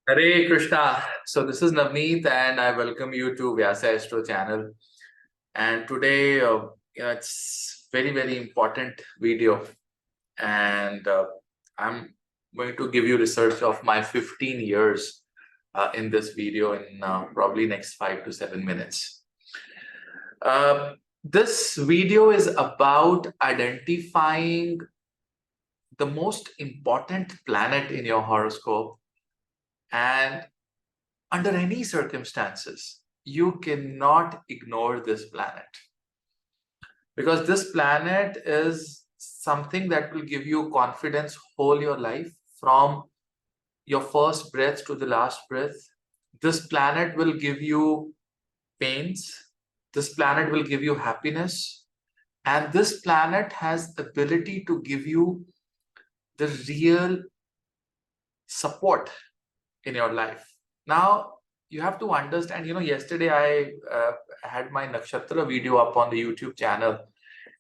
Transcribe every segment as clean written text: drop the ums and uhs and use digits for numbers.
Hare Krishna. So this is Navneet, and I welcome you to Vyasa Astro channel. And today, it's very important video, and I'm going to give you research of my 15 years in this video in probably next 5 to 7 minutes. This video is about identifying the most important planet in your horoscope, and under any circumstances, you cannot ignore this planet because this planet is something that will give you confidence whole your life from your first breath to the last breath. This planet will give you pains. This planet will give you happiness. And this planet has ability to give you the real support in your life. Now, you have to understand, yesterday I had my Nakshatra video up on the YouTube channel,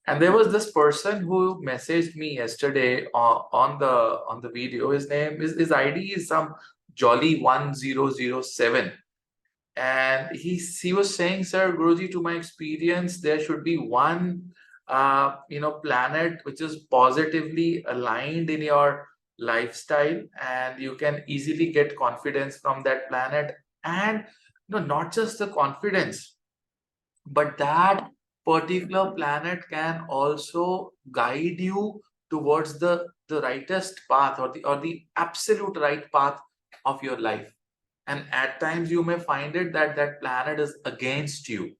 and there was this person who messaged me yesterday on the video. His ID is some Jolly 1007, and he was saying, "Sir Guruji, to my experience, there should be one planet which is positively aligned in your lifestyle, and you can easily get confidence from that planet. And not just the confidence, but that particular planet can also guide you towards the rightest path, or the absolute right path of your life. And at times you may find it that that planet is against you,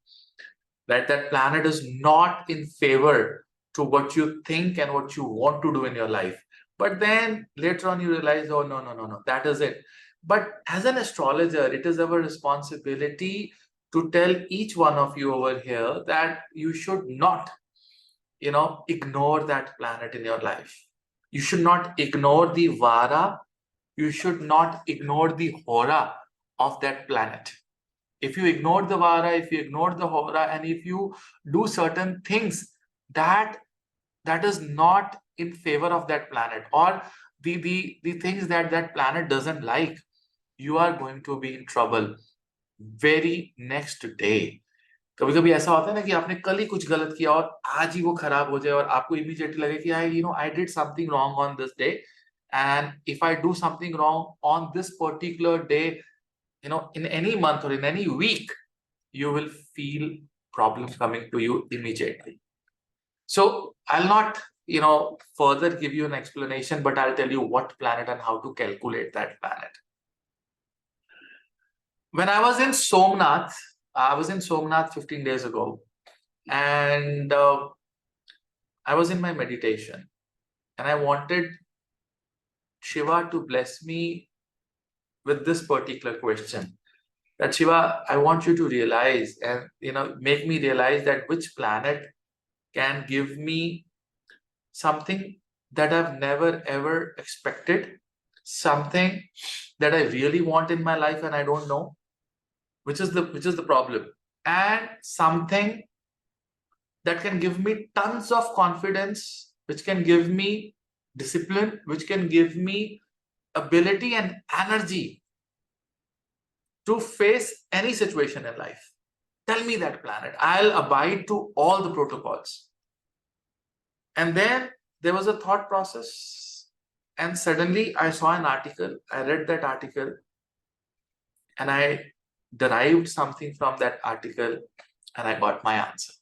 that that planet is not in favor to what you think and what you want to do in your life. But then later on you realize, oh, no, that is it. But as an astrologer, it is our responsibility to tell each one of you over here that you should not ignore that planet in your life. You should not ignore the vara. You should not ignore the hora of that planet. If you ignore the vara, if you ignore the hora, and if you do certain things that is not in favor of that planet, or the things that that planet doesn't like, you are going to be in trouble very next day. कभी कभी ऐसा होता है ना कि आपने कल ही कुछ गलत किया और आज ही वो खराब हो जाए और आपको इमीडिएटली लगे कि I did something wrong on this day, and if I do something wrong on this particular day, in any month or in any week, you will feel problems coming to you immediately. So I'll not further give you an explanation, but I'll tell you what planet and how to calculate that planet. When I was in Somnath 15 days ago, and I was in my meditation, and I wanted Shiva to bless me with this particular question, that Shiva, I want you to realize and make me realize that which planet can give me something that I've never ever expected, something that I really want in my life and I don't know, which is the problem, and something that can give me tons of confidence, which can give me discipline, which can give me ability and energy to face any situation in life. Tell me that planet. I'll abide to all the protocols. And then there was a thought process, and suddenly I saw an article. I read that article, and I derived something from that article, and I got my answer.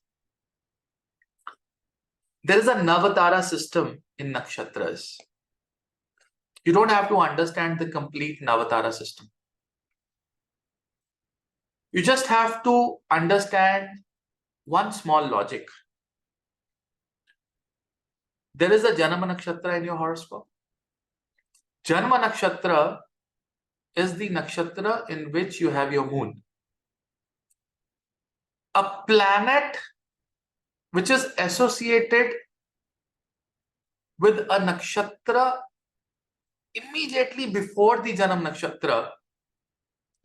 There is a Navatara system in nakshatras. You don't have to understand the complete Navatara system. You just have to understand one small logic. There is a Janama Nakshatra in your horoscope. Janama Nakshatra is the nakshatra in which you have your moon. A planet which is associated with a nakshatra immediately before the Janam Nakshatra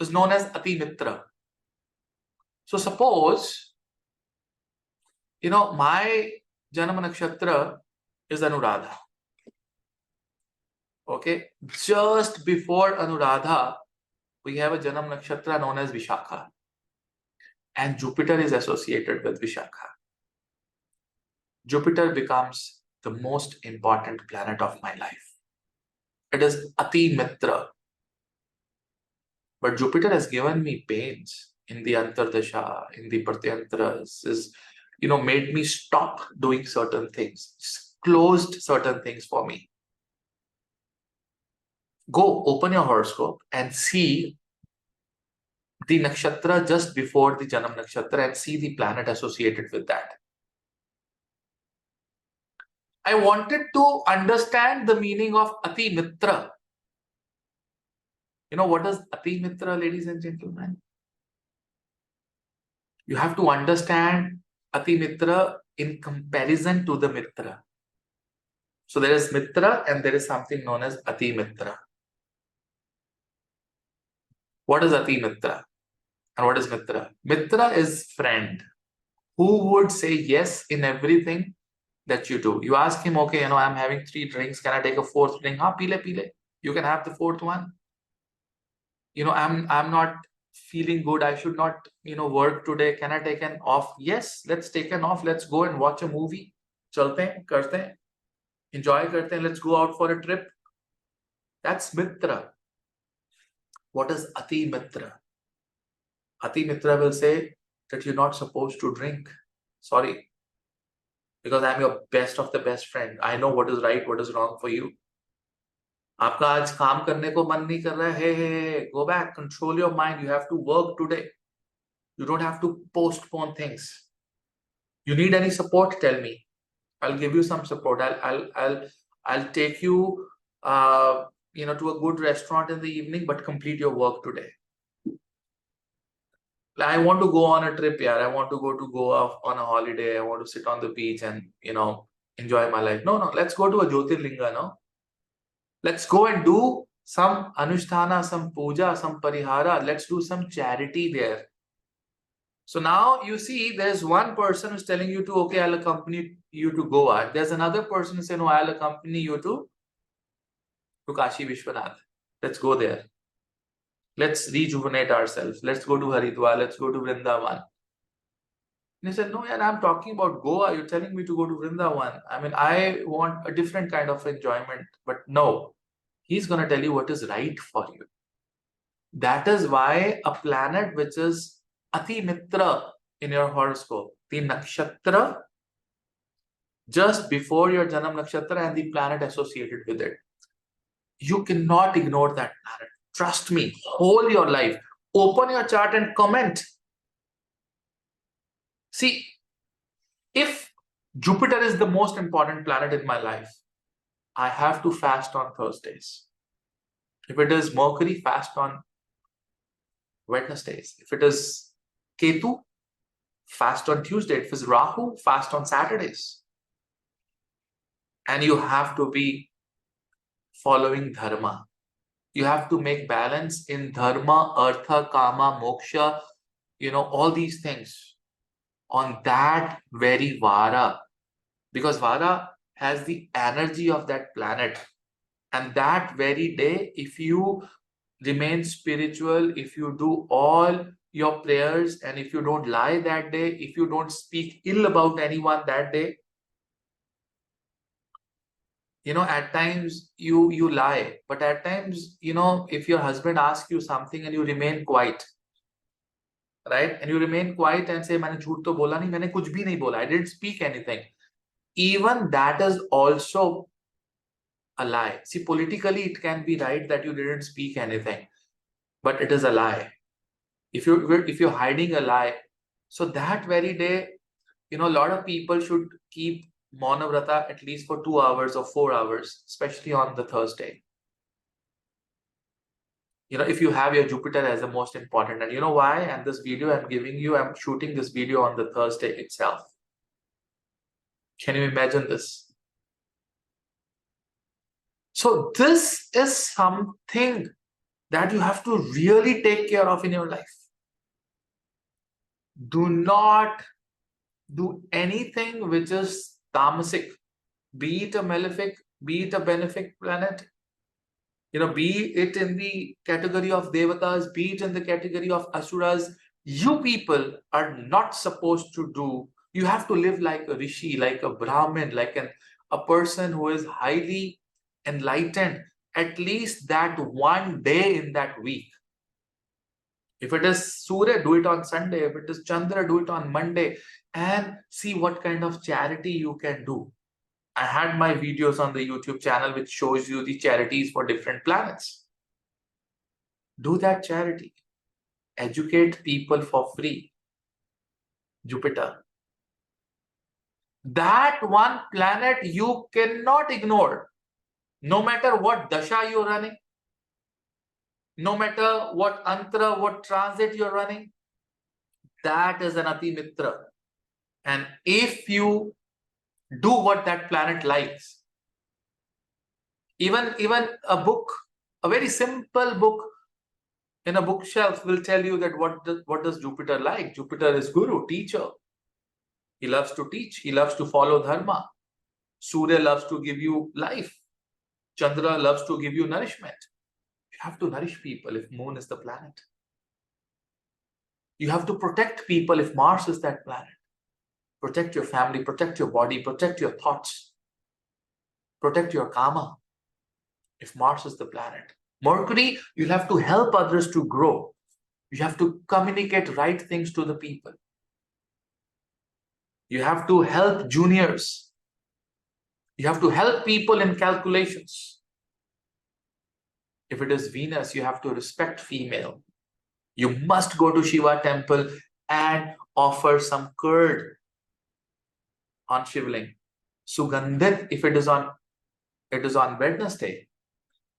is known as Ati Mitra. So suppose, my Janam Nakshatra is Anuradha. Okay, just before Anuradha, we have a Janam Nakshatra known as Vishakha. And Jupiter is associated with Vishakha. Jupiter becomes the most important planet of my life. It is Ati Mitra. But Jupiter has given me pains in the Antardasha, in the Pratyantras, is, made me stop doing certain things, closed certain things for me. Go open your horoscope and see the nakshatra just before the Janam Nakshatra and see the planet associated with that. I wanted to understand the meaning of Ati Mitra. You know what is Ati Mitra, ladies and gentlemen? You have to understand Ati Mitra in comparison to the Mitra. So there is Mitra and there is something known as Ati Mitra. What is Ati Mitra? And what is Mitra? Mitra is friend who would say yes in everything that you do. You ask him, okay, I'm having 3 drinks. Can I take a 4th drink? Ha, pile. You can have the 4th one. I'm not feeling good. I should not, work today. Can I take an off? Yes, let's take an off. Let's go and watch a movie. Chalte hain, karte hain. Enjoy karte hain. Let's go out for a trip. That's Mitra. What is Ati Mitra? Ati Mitra will say that you're not supposed to drink. Sorry. Because I'm your best of the best friend. I know what is right, what is wrong for you. आपका आज काम करने को मन नहीं कर रहा है, hey, go back, control your mind. You have to work today. You don't have to postpone things. You need any support? Tell me. I'll give you some support. I'll take you, to a good restaurant in the evening, but complete your work today. I want to go on a trip, yeah. I want to go to Goa on a holiday. I want to sit on the beach and, enjoy my life. No, let's go to a Jyotirlinga, no? Let's go and do some Anusthana, some puja, some parihara. Let's do some charity there. So now you see there's one person who's telling you to, okay, I'll accompany you to Goa. There's another person who says, no, I'll accompany you to Kashi Vishwanath. Let's go there. Let's rejuvenate ourselves. Let's go to Haridwar. Let's go to Vrindavan. And he said, no, and I'm talking about Goa. You're telling me to go to Vrindavan. I mean, I want a different kind of enjoyment. But no, he's going to tell you what is right for you. That is why a planet which is Ati Mitra in your horoscope, the nakshatra just before your Janam Nakshatra and the planet associated with it. You cannot ignore that planet. Trust me, whole your life. Open your chart and comment. See, if Jupiter is the most important planet in my life, I have to fast on Thursdays. If it is Mercury, fast on Wednesdays. If it is Ketu, fast on Tuesday. If it is Rahu, fast on Saturdays. And you have to be following dharma. You have to make balance in dharma, artha, kama, moksha, all these things on that very Vara. Because Vara has the energy of that planet. And that very day, if you remain spiritual, if you do all your prayers, and if you don't lie that day, if you don't speak ill about anyone that day, at times you lie, but at times, if your husband asks you something and you remain quiet, right? And you remain quiet and say, मैंने झूठ तो बोला नहीं, मैंने कुछ भी नहीं बोला, I didn't speak anything. Even that is also a lie. See, politically, it can be right that you didn't speak anything, but it is a lie. If you're hiding a lie, so that very day, a lot of people should keep Mauna Vrata at least for 2 hours or 4 hours, especially on the Thursday. If you have your Jupiter as the most important, and you know why? And this video I'm shooting this video on the Thursday itself. Can you imagine this? So this is something that you have to really take care of in your life. Do not do anything which is tamasic, be it a malefic, be it a benefic planet. Be it in the category of devatas, be it in the category of asuras, you people are not supposed to do. You have to live like a rishi, like a brahmin, like a person who is highly enlightened, at least that one day in that week. If it is Surya, do it on Sunday. If it is Chandra, do it on Monday, and see what kind of charity you can do. I had my videos on the YouTube channel which shows you the charities for different planets. Do that charity. Educate people for free. Jupiter. That one planet you cannot ignore. No matter what dasha you're running, no matter what antra, what transit you're running, that is an Ati Mitra. And if you do what that planet likes, even a book, a very simple book in a bookshelf will tell you that what does Jupiter like. Jupiter is guru, teacher. He loves to teach. He loves to follow dharma. Surya loves to give you life. Chandra loves to give you nourishment. You have to nourish people if moon is the planet. You have to protect people if Mars is that planet. Protect your family, protect your body, protect your thoughts, protect your karma if Mars is the planet. Mercury, you'll have to help others to grow. You have to communicate right things to the people. You have to help juniors. You have to help people in calculations. If it is Venus, you have to respect female. You must go to Shiva temple and offer some curd on Shivling. Sugandhit, if it is on Wednesday.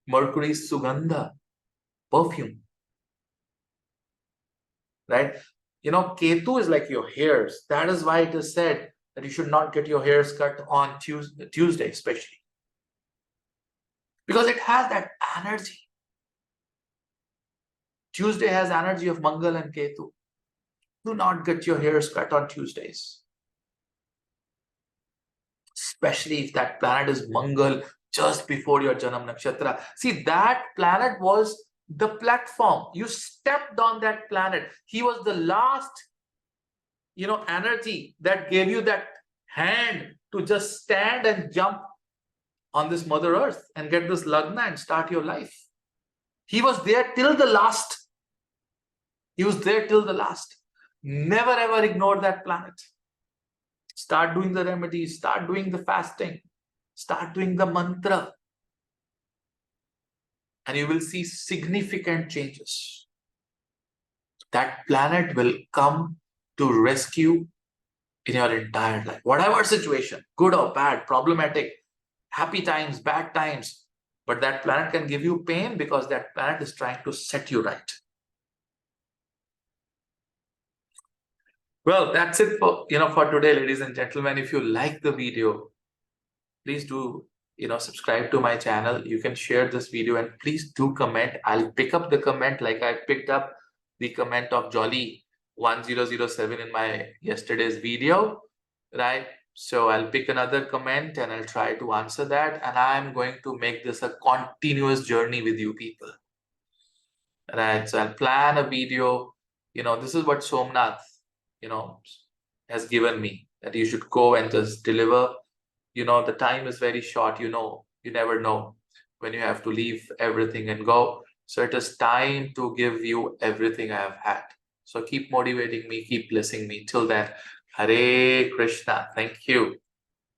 Mercury Sugandha, perfume. Right? Ketu is like your hairs. That is why it is said that you should not get your hairs cut on Tuesday, especially. Because it has that energy. Tuesday has energy of Mangal and Ketu. Do not get your hairs cut on Tuesdays. Especially if that planet is Mangal just before your Janam Nakshatra. See, that planet was the platform. You stepped on that planet. He was the last, energy that gave you that hand to just stand and jump on this Mother Earth and get this Lagna and start your life. He was there till the last. He was there till the last. Never ever ignore that planet. Start doing the remedies, start doing the fasting, start doing the mantra. And you will see significant changes. That planet will come to rescue in your entire life. Whatever situation, good or bad, problematic, happy times, bad times. But that planet can give you pain because that planet is trying to set you right. Well, that's it for today, ladies and gentlemen. If you like the video, please do subscribe to my channel. You can share this video and please do comment. I'll pick up the comment like I picked up the comment of Jolly 1007 in my yesterday's video, right? So I'll pick another comment and I'll try to answer that, and I'm going to make this a continuous journey with you people, right? So I'll plan a video. This is what Somnath has given me, that you should go and just deliver. The time is very short. You never know when you have to leave everything and go. So it is time to give you everything I have had. So keep motivating me, keep blessing me. Till then, Hare Krishna. Thank you.